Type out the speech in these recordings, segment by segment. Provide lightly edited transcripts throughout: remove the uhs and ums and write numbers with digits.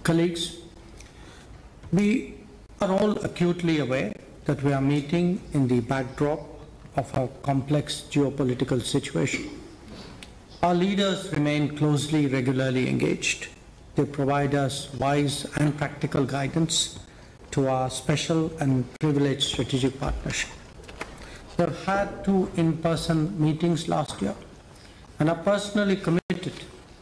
Colleagues, we are all acutely aware that we are meeting in the backdrop of a complex geopolitical situation. Our leaders remain closely, regularly engaged. They provide us wise and practical guidance to our special and privileged strategic partnership. We've had 2 in-person meetings last year and are personally committed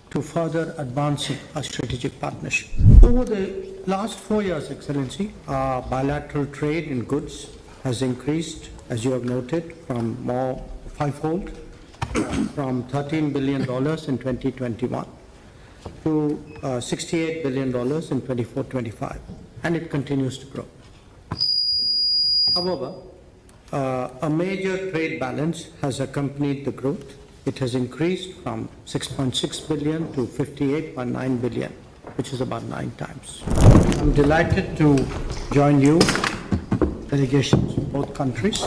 to further advancing our strategic partnership. Over the last 4 years, Excellency, our bilateral trade in goods has increased, as you have noted, from more fivefold, from $13 billion in 2021 to $68 billion in 24-25, and it continues to grow. However, a major trade balance has accompanied the growth. It has increased from 6.6 billion to 58.9 billion, which is about 9 times. I'm delighted to join you, delegations from both countries,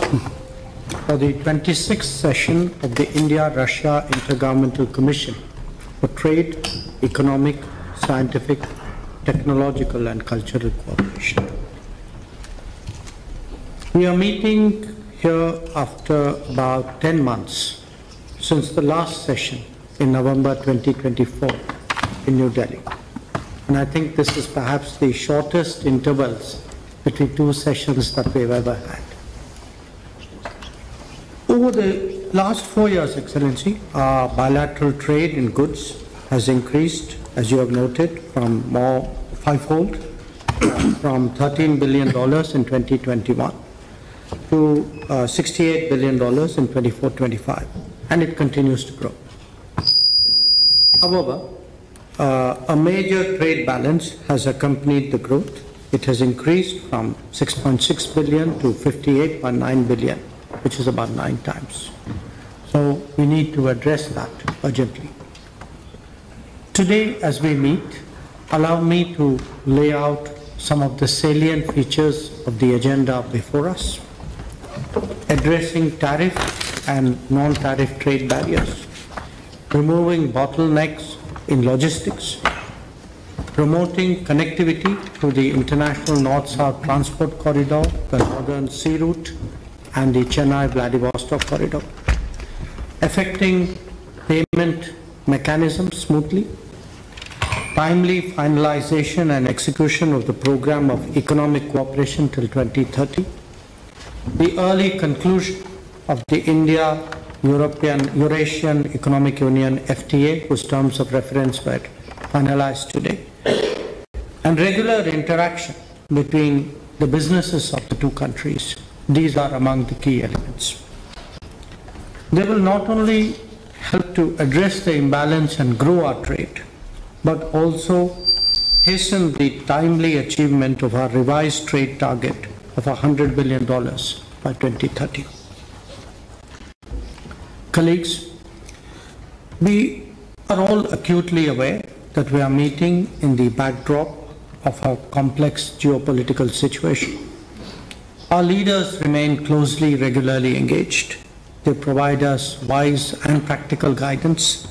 for the 26th session of the India-Russia Intergovernmental Commission for Trade, Economic, Scientific, Technological and Cultural Cooperation. We are meeting here after about 10 months since the last session in November 2024 in New Delhi. And I think this is perhaps the shortest intervals between 2 sessions that we've ever had. Over the last 4 years, Excellency, our bilateral trade in goods has increased, as you have noted, from more fivefold, from $13 billion in 2021 to $68 billion in 24-25, and it continues to grow. However, a major trade balance has accompanied the growth. It has increased from 6.6 billion to 58.9 billion, which is about 9 times. So we need to address that urgently. Today, as we meet, allow me to lay out some of the salient features of the agenda before us, addressing tariff and non-tariff trade barriers, removing bottlenecks in logistics, promoting connectivity through the international North-South transport corridor, the Northern Sea Route, and the Chennai-Vladivostok corridor, affecting payment mechanisms smoothly, timely finalization and execution of the program of economic cooperation till 2030, the early conclusion of the Eurasian Economic Union FTA, whose terms of reference were finalized today, and regular interaction between the businesses of the 2 countries. These are among the key elements. They will not only help to address the imbalance and grow our trade, but also hasten the timely achievement of our revised trade target of $100 billion by 2030. Colleagues, we are all acutely aware that we are meeting in the backdrop of a complex geopolitical situation. Our leaders remain closely, regularly engaged. They provide us wise and practical guidance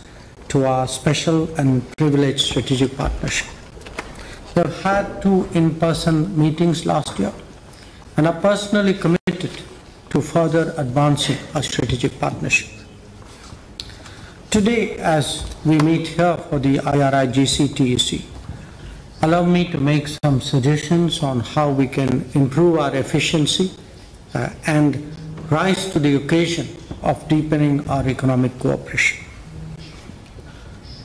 to our special and privileged strategic partnership. We've had 2 in-person meetings last year and are personally committed to further advancing our strategic partnership. Today, as we meet here for the IRIGC-TEC, allow me to make some suggestions on how we can improve our efficiency and rise to the occasion of deepening our economic cooperation.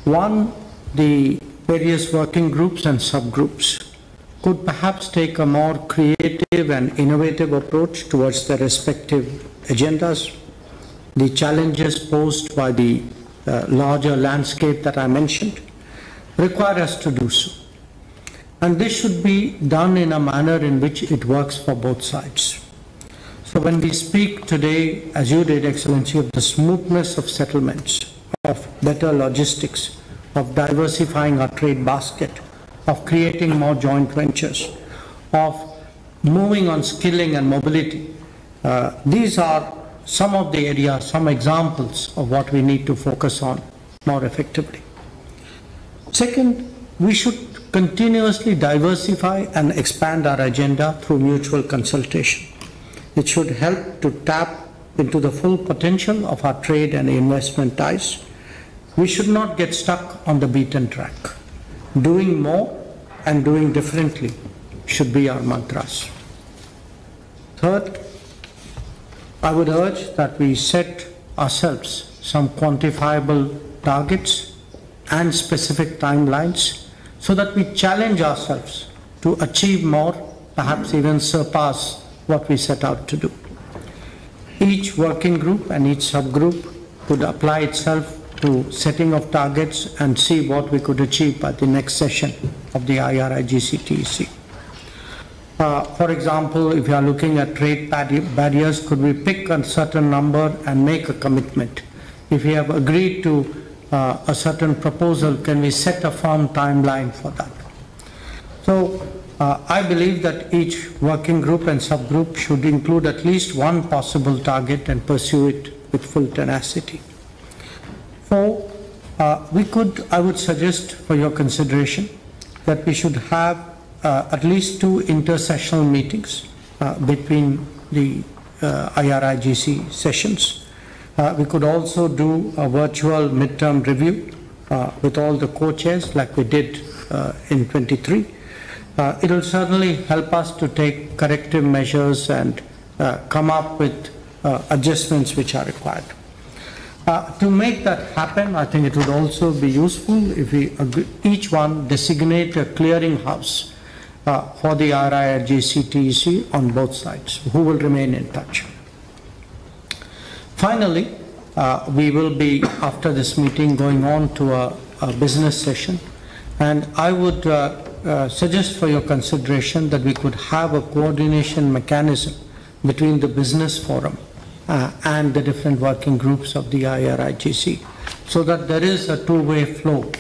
One, the various working groups and subgroups could perhaps take a more creative and innovative approach towards their respective agendas. The challenges posed by the larger landscape that I mentioned require us to do so. And this should be done in a manner in which it works for both sides. So when we speak today, as you did, Excellency, of the smoothness of settlements, of better logistics, of diversifying our trade basket, of creating more joint ventures, of moving on skilling and mobility, these are some of the areas, some examples of what we need to focus on more effectively. Second, we should continuously diversify and expand our agenda through mutual consultation. It should help to tap into the full potential of our trade and investment ties. We should not get stuck on the beaten track. Doing more and doing differently should be our mantras. Third, I would urge that we set ourselves some quantifiable targets and specific timelines so that we challenge ourselves to achieve more, perhaps even surpass what we set out to do. Each working group and each subgroup could apply itself to setting of targets and see what we could achieve by the next session of the IRIGC-TEC. For example, if you are looking at trade barriers, could we pick a certain number and make a commitment? If we have agreed to a certain proposal, can we set a firm timeline for that? So I believe that each working group and subgroup should include at least one possible target and pursue it with full tenacity. Four, I would suggest for your consideration that we should have at least 2 intersessional meetings between the IRIGC sessions. We could also do a virtual midterm review with all the co-chairs like we did in 23. It will certainly help us to take corrective measures and come up with adjustments which are required. To make that happen, I think it would also be useful if we each one designate a clearinghouse for the IRIGC-TEC on both sides, who will remain in touch. Finally, we will be, after this meeting, going on to a business session, and I would suggest for your consideration that we could have a coordination mechanism between the business forum and the different working groups of the IRIGC, so that there is a two-way flow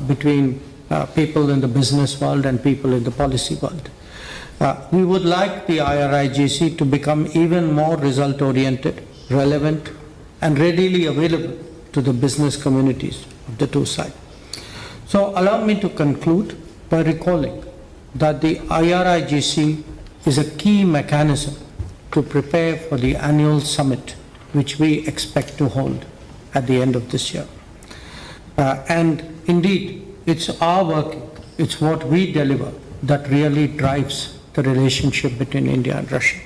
between people in the business world and people in the policy world. We would like the IRIGC to become even more result-oriented, relevant, and readily available to the business communities of the two sides. So allow me to conclude by recalling that the IRIGC is a key mechanism to prepare for the annual summit which we expect to hold at the end of this year. And indeed, it's our working, it's what we deliver that really drives the relationship between India and Russia.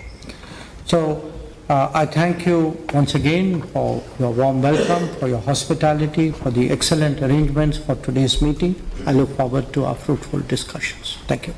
So I thank you once again for your warm welcome, for your hospitality, for the excellent arrangements for today's meeting. I look forward to our fruitful discussions. Thank you.